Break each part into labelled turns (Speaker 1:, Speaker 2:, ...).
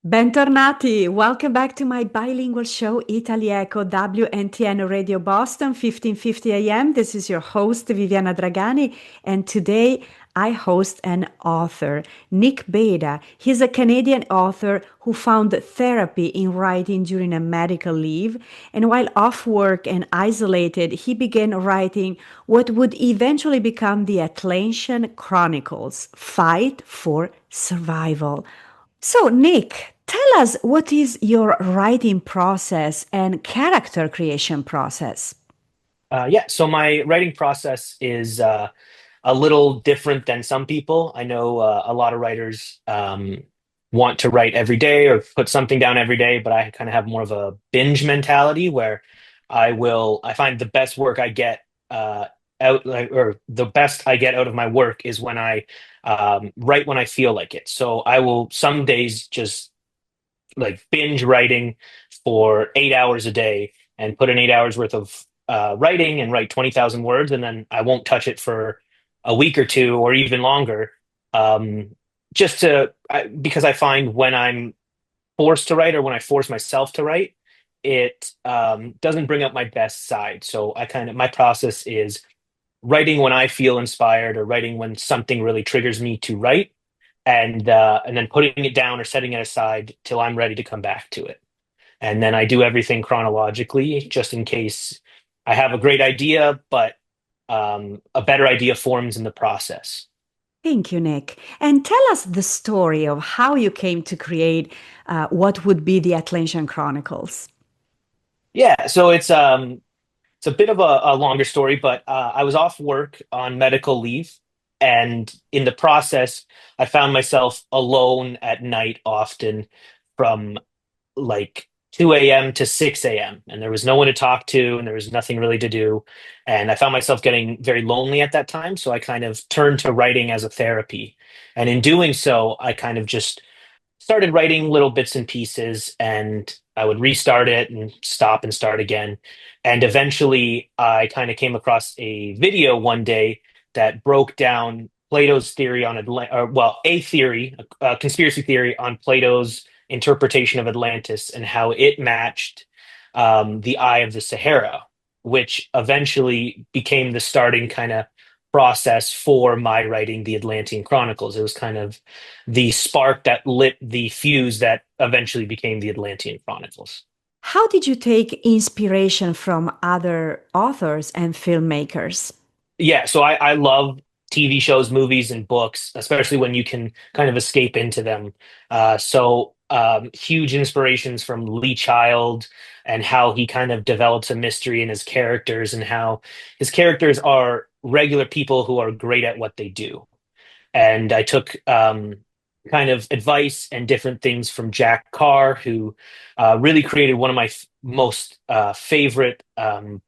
Speaker 1: Bentornati, welcome back to my bilingual show Italieco WNTN Radio Boston 1550 AM. This is your host Viviana Dragani, and today I host an author, Nick Baeta. He's a Canadian author who found therapy in writing during a medical leave, and while off work and isolated, he began writing what would eventually become the Atlantian Chronicles: Fight for Survival. So, Nick, tell us, what is your writing process and character creation process?
Speaker 2: So my writing process is a little different than some people. I know a lot of writers want to write every day or put something down every day, but I kind of have more of a binge mentality where I find the best work I get or the best I get out of my work is when I write when I feel like it. So I will some days just like binge writing for 8 hours a day and put in 8 hours worth of writing and write 20,000 words, and then I won't touch it for a week or two or even longer. Um, because I find when I'm forced to write or when I force myself to write, it doesn't bring up my best side. So my process is writing when I feel inspired or writing when something really triggers me to write, and then putting it down or setting it aside till I'm ready to come back to it. And then I do everything chronologically, just in case I have a great idea, but a better idea forms in the process.
Speaker 1: Thank you, Nick. And tell us the story of how you came to create what would be the Atlantian Chronicles.
Speaker 2: Yeah, so it's a bit of a longer story, but I was off work on medical leave, and in the process, I found myself alone at night often from like 2 a.m. to 6 a.m. and there was no one to talk to and there was nothing really to do. And I found myself getting very lonely at that time. So I kind of turned to writing as a therapy. And in doing so, I kind of just started writing little bits and pieces, and I would restart it and stop and start again. And eventually I kind of came across a video one day that broke down Plato's theory on a theory, a conspiracy theory on Plato's interpretation of Atlantis and how it matched the Eye of the Sahara, which eventually became the starting kind of process for my writing the Atlantean Chronicles. It was kind of the spark that lit the fuse that eventually became the Atlantean Chronicles.
Speaker 1: How did you take inspiration from other authors and filmmakers?
Speaker 2: Yeah, so I love TV shows, movies, and books, especially when you can kind of escape into them. Huge inspirations from Lee Child and how he kind of develops a mystery in his characters and how his characters are regular people who are great at what they do. And I took kind of advice and different things from Jack Carr, who really created one of my most favorite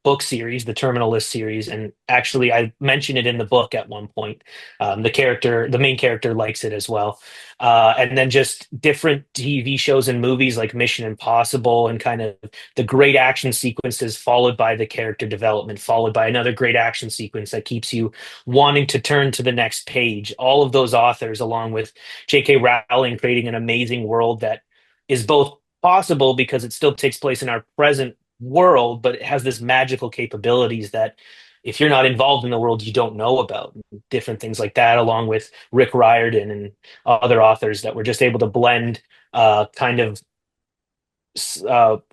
Speaker 2: book series, the Terminal List series. And actually, I mentioned it in the book at one point. The main character, likes it as well. And then just different TV shows and movies like Mission Impossible, and kind of the great action sequences, followed by the character development, followed by another great action sequence that keeps you wanting to turn to the next page. All of those authors, along with J.K. Rowling, creating an amazing world that is both possible because it still takes place in our present world, but it has this magical capabilities that if you're not involved in the world, you don't know about. Different things like that, along with Rick Riordan and other authors that were just able to blend kind of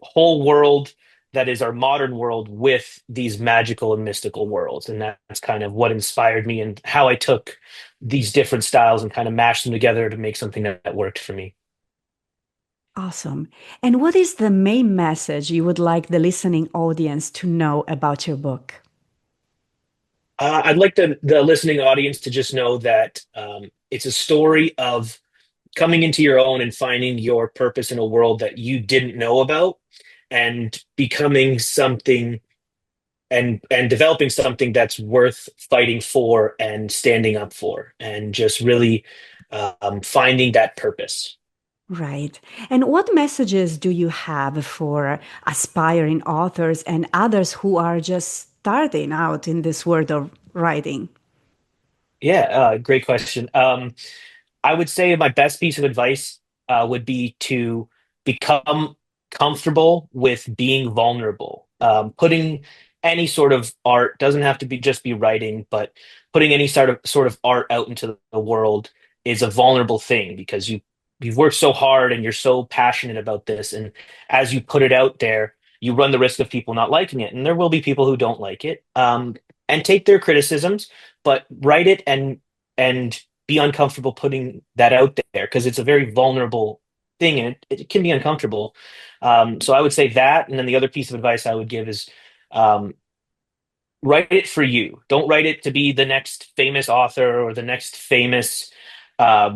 Speaker 2: whole world that is our modern world with these magical and mystical worlds. And that's kind of what inspired me and how I took these different styles and kind of mashed them together to make something that worked for me.
Speaker 1: Awesome. And what is the main message you would like the listening audience to know about your book?
Speaker 2: I'd like the listening audience to just know that it's a story of coming into your own and finding your purpose in a world that you didn't know about, and becoming something and developing something that's worth fighting for and standing up for, and just really finding that purpose.
Speaker 1: Right. And what messages do you have for aspiring authors and others who are just starting out in this world of writing?
Speaker 2: Yeah, great question. I would say my best piece of advice would be to become comfortable with being vulnerable. Putting any sort of art doesn't have to be just be writing, but putting any sort of art out into the world is a vulnerable thing because you've worked so hard and you're so passionate about this, and as you put it out there, you run the risk of people not liking it, and there will be people who don't like it. And take their criticisms, but write it and be uncomfortable putting that out there because it's a very vulnerable thing and it can be uncomfortable. So I would say that, and then the other piece of advice I would give is um, write it for you. Don't write it to be the next famous author or the next famous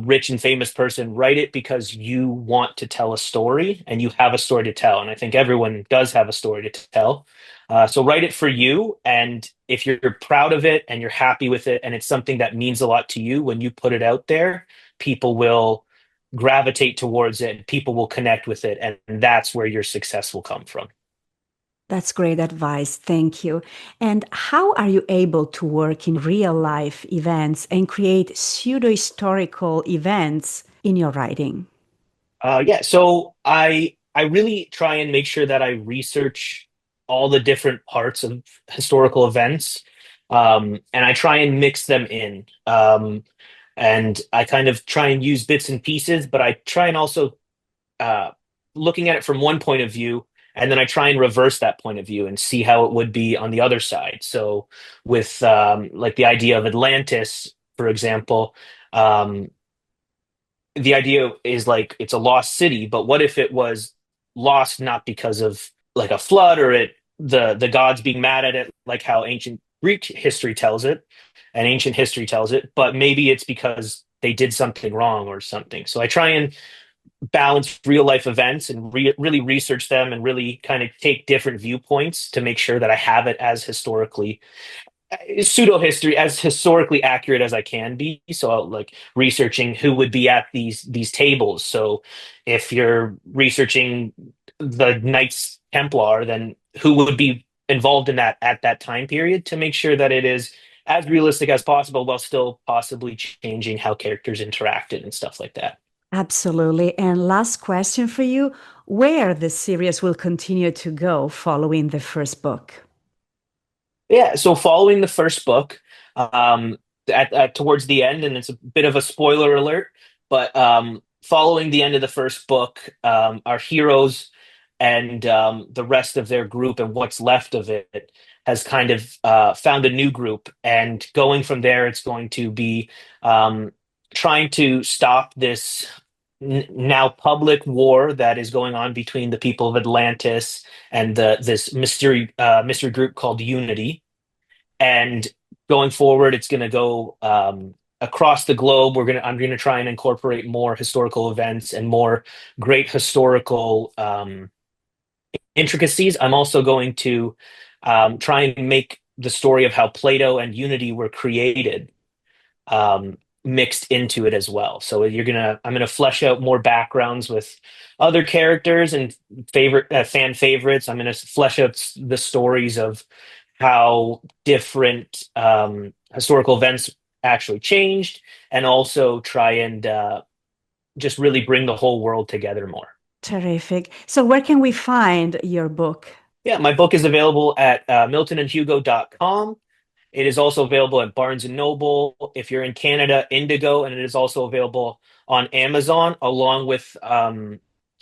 Speaker 2: rich and famous person. Write it because you want to tell a story and you have a story to tell. And I think everyone does have a story to tell. So write it for you. And if you're proud of it and you're happy with it and it's something that means a lot to you, when you put it out there, people will gravitate towards it. People will connect with it. And that's where your success will come from.
Speaker 1: That's great advice. Thank you. And how are you able to work in real life events and create pseudo historical events in your writing?
Speaker 2: Yeah, so I really try and make sure that I research all the different parts of historical events, and I try and mix them in. And I kind of try and use bits and pieces, but I try and also uh, looking at it from one point of view, and then I try and reverse that point of view and see how it would be on the other side. So with like the idea of Atlantis, for example. The idea is like it's a lost city, but what if it was lost not because of like a flood or the gods being mad at it, like how ancient Greek history tells it and ancient history tells it, but maybe it's because they did something wrong or something. So I try and balance real life events and really research them and really kind of take different viewpoints to make sure that I have it as historically pseudo history as historically accurate as I can be. So like researching who would be at these tables. So if you're researching the Knights Templar, then who would be involved in that at that time period to make sure that it is as realistic as possible while still possibly changing how characters interacted and stuff like that.
Speaker 1: Absolutely. And last question for you, where the series will continue to go following the first book?
Speaker 2: Yeah, so following the first book, um, at towards the end, and it's a bit of a spoiler alert, but following the end of the first book, our heroes and the rest of their group and what's left of it has kind of found a new group, and going from there, it's going to be um, trying to stop this now public war that is going on between the people of Atlantis and this mystery group called Unity. And going forward, it's going to go across the globe. I'm going to try and incorporate more historical events and more great historical intricacies. I'm also going to try and make the story of how Plato and Unity were created mixed into it as well. So I'm gonna flesh out more backgrounds with other characters and favorite fan favorites. I'm gonna flesh out the stories of how different historical events actually changed, and also try and just really bring the whole world together more.
Speaker 1: Terrific. So where can we find your book?
Speaker 2: Yeah, my book is available at miltonandhugo.com. It is also available at Barnes and Noble. If you're in Canada, Indigo, and it is also available on Amazon, along with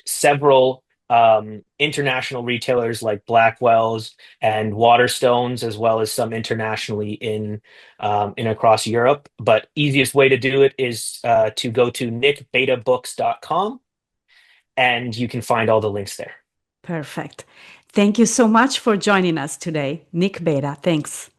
Speaker 2: several international retailers like Blackwell's and Waterstones, as well as some internationally in across Europe. But easiest way to do it is to go to nickbetabooks.com, and you can find all the links there.
Speaker 1: Perfect. Thank you so much for joining us today. Nick Baeta, thanks.